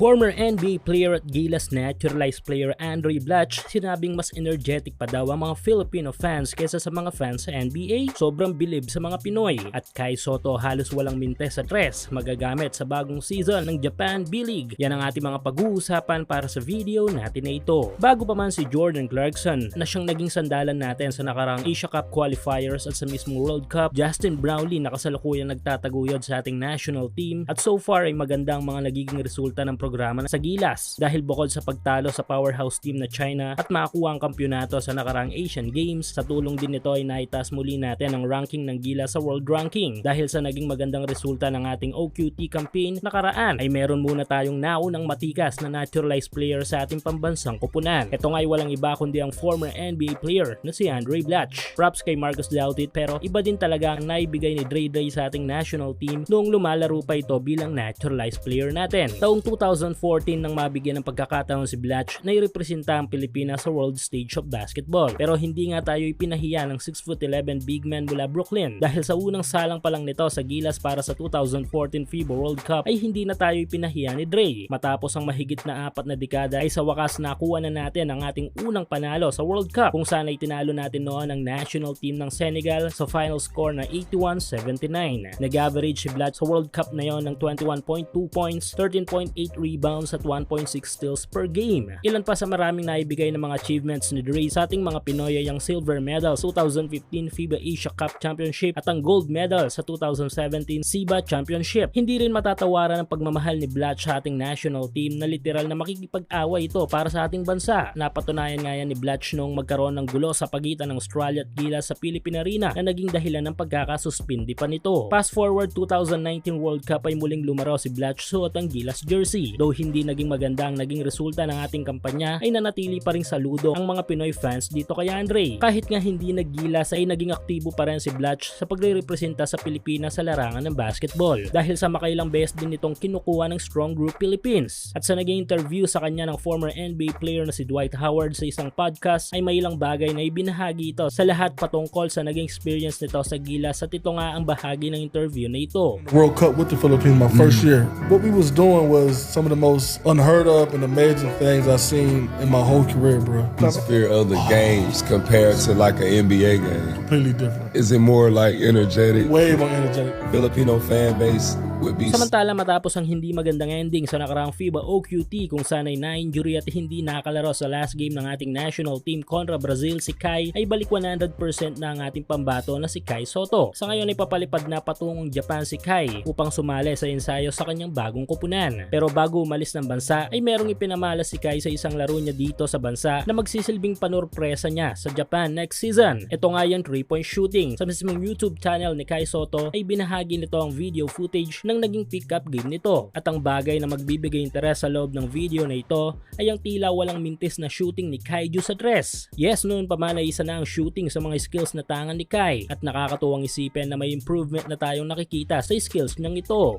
Former NBA player at Gilas naturalized player Andray Blatch sinabing mas energetic pa daw ang mga Filipino fans kaysa sa mga fans sa NBA. Sobrang bilib sa mga Pinoy. At Kai Sotto halos walang mintes sa tres magagamit sa bagong season ng Japan B-League. Yan ang ating mga pag-uusapan para sa video natin na ito. Bago pa man si Jordan Clarkson na siyang naging sandalan natin sa nakarang Asia Cup qualifiers at sa mismong World Cup, Justin Brownlee na kasalukuyang nagtataguyod sa ating national team at so far ay magandang mga nagiging resulta ng programa sa Gilas dahil bukod sa pagtalo sa powerhouse team na China at makakuha ang kampyonato sa nakarang Asian Games, sa tulong din nito ay naitaas muli natin ang ranking ng Gilas sa world ranking. Dahil sa naging magandang resulta ng ating OQT campaign nakaraan ay meron muna tayong naunang matikas na naturalized player sa ating pambansang koponan. Ito nga ay walang iba kundi ang former NBA player na si Andray Blatch. Props kay Marcus Lautit, pero iba din talaga ang naibigay ni Dray Dray sa ating national team noong lumalaro pa ito bilang naturalized player natin. Taong 2014 nang mabigyan ng pagkakataon si Blatch na irepresenta ang Pilipinas sa world stage of basketball. Pero hindi nga tayo ipinahiya ng 6'11" big man mula Brooklyn dahil sa unang salang pa lang nito sa Gilas para sa 2014 FIBA World Cup ay hindi na tayo ipinahiya ni Dray. Matapos ang mahigit na 4 na dekada ay sa wakas nakuha na natin ang ating unang panalo sa World Cup kung saan ay tinalo natin noon ang national team ng Senegal sa final score na 81-79. Nag-average si Blatch sa World Cup na yon ng 21.2 points, 13.8 rebounds at 1.6 steals per game. Ilan pa sa maraming naibigay ng mga achievements ni Dray sa ating mga Pinoy ay ang silver medal sa 2015 FIBA Asia Cup Championship at ang gold medal sa 2017 SIBA Championship. Hindi rin matatawaran ang pagmamahal ni Blatch sa ating national team na literal na makikipag-away ito para sa ating bansa. Napatunayan nga yan ni Blatch noong magkaroon ng gulo sa pagitan ng Australia at Gilas sa Philippine Arena na naging dahilan ng pagkakasuspindi pa nito. Fast forward 2019 World Cup ay muling lumaro si Blatch suot ang Gilas jersey. Though hindi naging maganda ang naging resulta ng ating kampanya ay nanatili pa rin saludo ang mga Pinoy fans dito kay Andray. Kahit nga hindi naggilas ay naging aktibo pa rin si Blatch sa pagre-representa sa Pilipinas sa larangan ng basketball dahil sa makailang beses din itong kinukuha ng Strong Group Philippines. At sa naging interview sa kanya ng former NBA player na si Dwight Howard sa isang podcast ay may ilang bagay na ibinahagi ito sa lahat patungkol sa naging experience nito sa Gilas at ito nga ang bahagi ng interview na ito. World Cup with the Philippines my first year. What we was doing was some of the most unheard of and amazing things I've seen in my whole career, bro. Atmosphere of the games compared to like an NBA game. Completely different. Is it more like energetic? Way more energetic. Filipino fan base would be. Samantala matapos ang hindi magandang ending sa nakarang FIBA OQT kung saan ay na-injury at hindi nakakalaro sa last game ng ating national team kontra Brazil, si Kai ay balik 100% na ang ating pambato na si Kai Sotto. Sa ngayon ay papalipad na patungong Japan si Kai upang sumali sa ensayo sa kanyang bagong koponan. Pero bago umalis ng bansa ay merong ipinamalas si Kai sa isang laro niya dito sa bansa na magsisilbing panurpresa niya sa Japan next season. Ito nga yung 3-point shooting. Sa mismong YouTube channel ni Kai Sotto ay binahagi nito ang video footage ng naging pick-up game nito. At ang bagay na magbibigay interes sa loob ng video na ito ay ang tila walang mintis na shooting ni Kaiju sa dress. Yes, noon pa man ay isa na ang shooting sa mga skills na tangan ni Kai at nakakatuwang isipin na may improvement na tayong nakikita sa skills niyang ito.